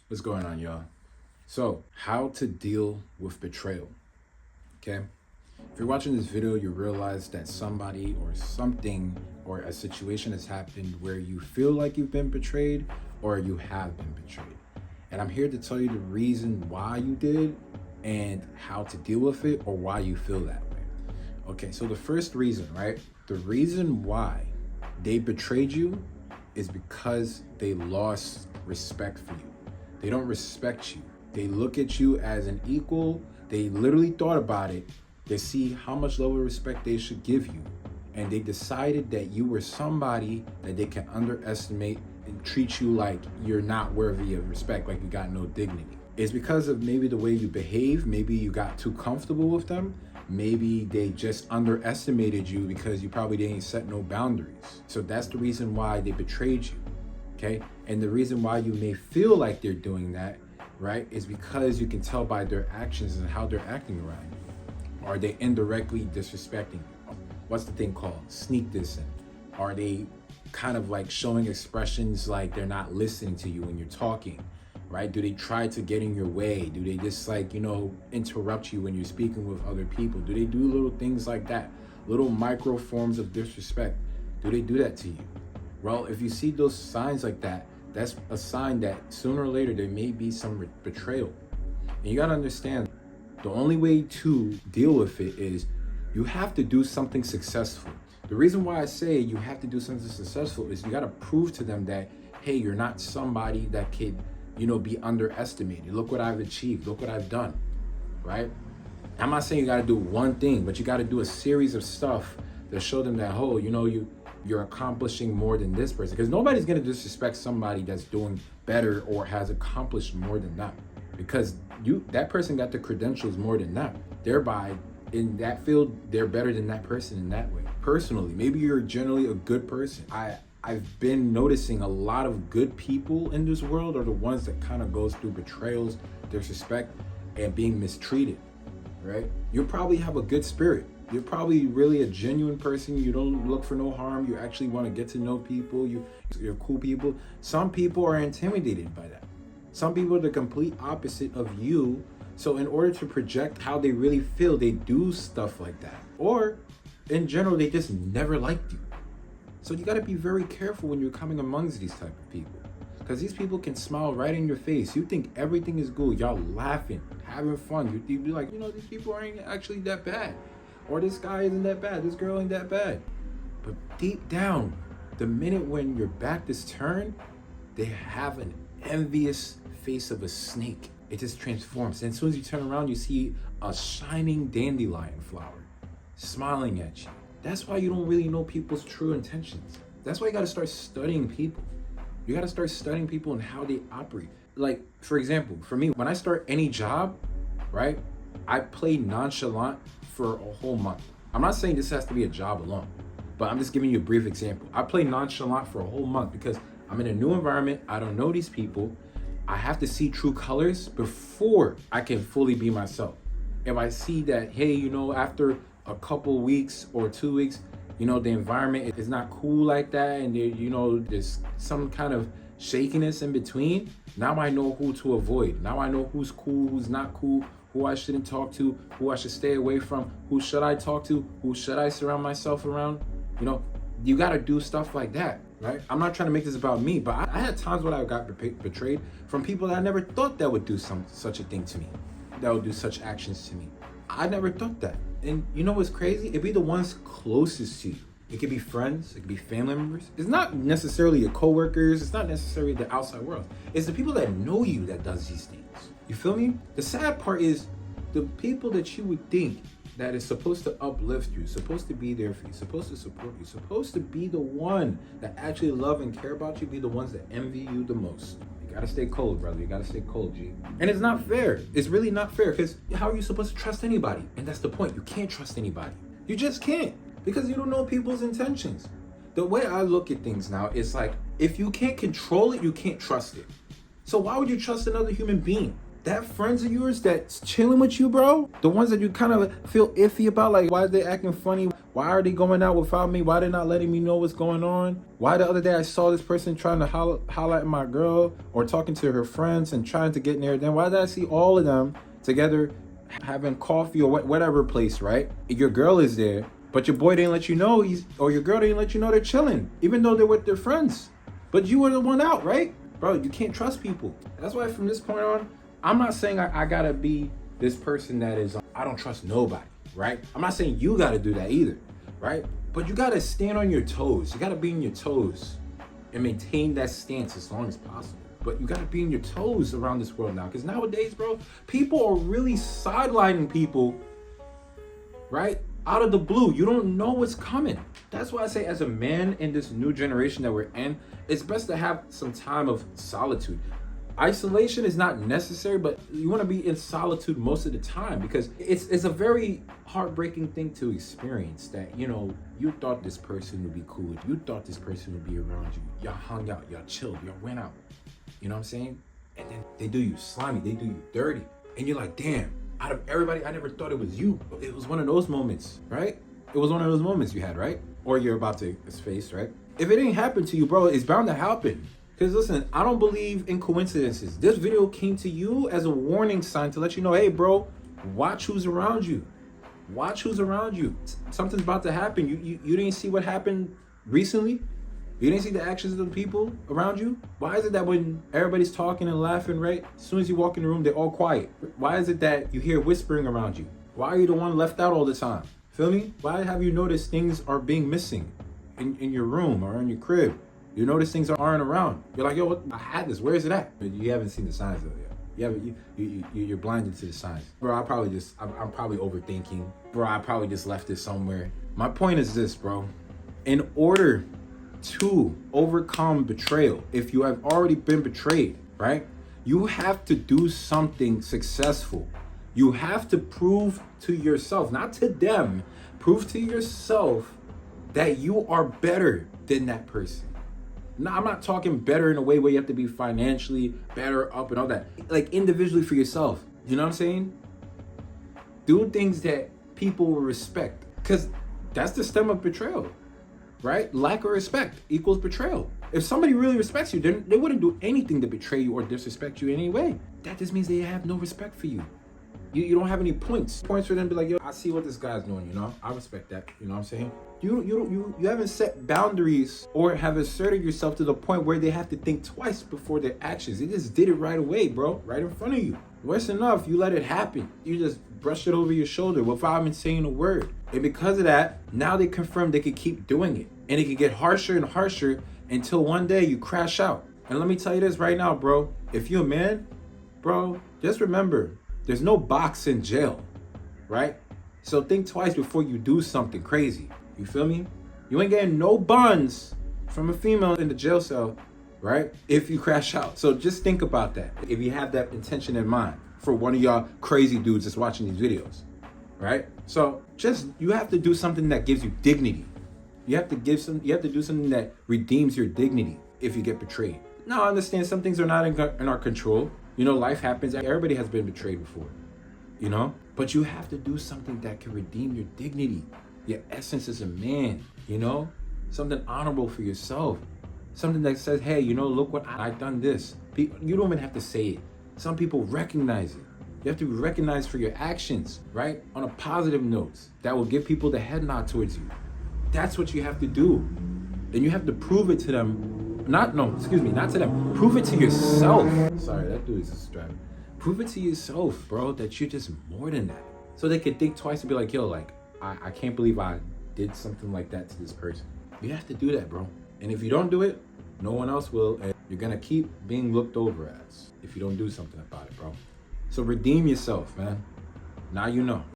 What's going on, y'all? So, how to deal with betrayal. Okay. If you're watching this video, you realize that somebody or something or a situation has happened where you feel like you've been betrayed or you have been betrayed. And I'm here to tell you the reason why you did and how to deal with it or why you feel that way. Okay, so the first reason, right? The reason why they betrayed you is because they lost respect for you. They don't respect you. They look at you as an equal. They literally thought about it. They see how much level of respect they should give you. And they decided that you were somebody that they can underestimate and treat you like you're not worthy of respect, like you got no dignity. It's because of maybe the way you behave. Maybe you got too comfortable with them. Maybe they just underestimated you because you probably didn't set no boundaries. So that's the reason why they betrayed you. Okay. And the reason why you may feel like they're doing that, right, is because you can tell by their actions and how they're acting around you. Are they indirectly disrespecting you? What's the thing called? Sneak dissing. Are they kind of like showing expressions like they're not listening to you when you're talking, right? Do they try to get in your way? Do they just interrupt you when you're speaking with other people? Do they do little things like that? Little micro forms of disrespect. Do they do that to you? Well, if you see those signs like that, that's a sign that sooner or later there may be some betrayal. And you gotta understand, the only way to deal with it is you have to do something successful. The reason why I say you have to do something successful is you gotta prove to them that, hey, you're not somebody that could, be underestimated. Look what I've achieved. Look what I've done, right? I'm not saying you gotta do one thing, but you gotta do a series of stuff that show them that, oh, you're accomplishing more than this person, because nobody's going to disrespect somebody that's doing better or has accomplished more than them, because that person got the credentials more than them, thereby in that field they're better than that person in that way. Personally, maybe you're generally a good person. I've been noticing a lot of good people in this world are the ones that kind of goes through betrayals, disrespect, and being mistreated, right? You probably have a good spirit. You're probably really a genuine person. You don't look for no harm. You actually want to get to know people. You're cool people. Some people are intimidated by that. Some people are the complete opposite of you. So in order to project how they really feel, they do stuff like that. Or in general, they just never liked you. So you got to be very careful when you're coming amongst these type of people, because these people can smile right in your face. You think everything is good. Y'all laughing, having fun. You'd be like, these people aren't actually that bad. Or this guy isn't that bad, this girl ain't that bad. But deep down, the minute when your back is turned, they have an envious face of a snake. It just transforms. And as soon as you turn around, you see a shining dandelion flower smiling at you. That's why you don't really know people's true intentions. That's why you gotta start studying people. You gotta start studying people and how they operate. Like, for example, for me, when I start any job, right, I play nonchalant for a whole month. I'm not saying this has to be a job alone, but I'm just giving you a brief example. I play nonchalant for a whole month because I'm in a new environment. I don't know these people. I have to see true colors before I can fully be myself. If I see that, hey, after a couple weeks or 2 weeks, the environment is not cool like that, and there's some kind of shakiness in between, now I know who to avoid. Now I know who's cool, who's not cool, who I shouldn't talk to, who I should stay away from, who should I talk to, who should I surround myself around. You got to do stuff like that, right? I'm not trying to make this about me, but I had times when I got betrayed from people that I never thought that would do such a thing to me, that would do such actions to me. I never thought that. And you know what's crazy? It'd be the ones closest to you. It could be friends, it could be family members. It's not necessarily your coworkers, it's not necessarily the outside world. It's the people that know you that does these things. You feel me? The sad part is the people that you would think that is supposed to uplift you, supposed to be there for you, supposed to support you, supposed to be the one that actually love and care about you, be the ones that envy you the most. You gotta stay cold, brother. You gotta stay cold, G. And it's not fair. It's really not fair, because how are you supposed to trust anybody? And that's the point. You can't trust anybody. You just can't, because you don't know people's intentions. The way I look at things now is like, if you can't control it, you can't trust it. So why would you trust another human being? That friends of yours that's chilling with you, bro, the ones that you kind of feel iffy about, like, why are they acting funny? Why are they going out without me? Why they not letting me know what's going on? Why the other day I saw this person trying to holler at my girl or talking to her friends and trying to get near them? Why did I see all of them together having coffee or whatever place, right? Your girl is there, but your boy didn't let you know or your girl didn't let you know they're chilling, even though they're with their friends. But you were the one out, right? Bro, you can't trust people. That's why from this point on, I'm not saying I gotta be this person that is, I don't trust nobody, right? I'm not saying you gotta do that either, right? But you gotta stand on your toes. You gotta be on your toes and maintain that stance as long as possible. But you gotta be on your toes around this world now. Because nowadays, bro, people are really sidelining people, right? Out of the blue. You don't know what's coming. That's why I say, as a man in this new generation that we're in, it's best to have some time of solitude. Isolation is not necessary, but you want to be in solitude most of the time, because it's a very heartbreaking thing to experience that, you know, you thought this person would be cool. You thought this person would be around you. Y'all hung out, y'all chilled, y'all went out. You know what I'm saying? And then they do you slimy, they do you dirty. And you're like, damn, out of everybody, I never thought it was you. It was one of those moments, right? It was one of those moments you had, right? Or you're about to face, right? If it ain't happened to you, bro, it's bound to happen. Because listen, I don't believe in coincidences. This video came to you as a warning sign to let you know, hey, bro, watch who's around you. Watch who's around you. Something's about to happen. You didn't see what happened recently? You didn't see the actions of the people around you? Why is it that when everybody's talking and laughing, right, as soon as you walk in the room, they're all quiet? Why is it that you hear whispering around you? Why are you the one left out all the time? Feel me? Why have you noticed things are being missing in your room or in your crib? You notice things aren't around. You're like, yo, what? I had this. Where is it at? But you haven't seen the signs of it yet. You're blinded to the signs. Bro, I'm probably overthinking. Bro, I probably just left it somewhere. My point is this, bro. In order to overcome betrayal, if you have already been betrayed, right? You have to do something successful. You have to prove to yourself, not to them, prove to yourself that you are better than that person. Now, I'm not talking better in a way where you have to be financially better up and all that. Like individually for yourself. You know what I'm saying? Do things that people will respect. Because that's the stem of betrayal, right? Lack of respect equals betrayal. If somebody really respects you, then they wouldn't do anything to betray you or disrespect you in any way. That just means they have no respect for you. You don't have any points for them to be like, yo, I see what this guy's doing, you know? I respect that, you know what I'm saying? You haven't set boundaries or have asserted yourself to the point where they have to think twice before their actions. They just did it right away, bro, right in front of you. Worse enough, you let it happen. You just brush it over your shoulder without even saying a word. And because of that, now they confirm they could keep doing it. And it can get harsher and harsher until one day you crash out. And let me tell you this right now, bro. If you're a man, bro, just remember, there's no box in jail, right? So think twice before you do something crazy. You feel me? You ain't getting no buns from a female in the jail cell, right? If you crash out. So just think about that. If you have that intention in mind for one of y'all crazy dudes that's watching these videos, right? So you have to do something that gives you dignity. You have to do something that redeems your dignity if you get betrayed. Now, I understand some things are not in our control. You know, life happens. Everybody has been betrayed before, you know? But you have to do something that can redeem your dignity, your essence as a man, you know? Something honorable for yourself. Something that says, hey, you know, look what I've done this. You don't even have to say it. Some people recognize it. You have to be recognized for your actions, right? On a positive note that will give people the head nod towards you. That's what you have to do. And you have to prove it to them. Not to them. Prove it to yourself. Sorry, that dude is distracted. Prove it to yourself, bro, that you're just more than that. So they can think twice and be like, yo, like, I can't believe I did something like that to this person. You have to do that, bro. And if you don't do it, no one else will. And you're going to keep being looked over as if you don't do something about it, bro. So redeem yourself, man. Now you know.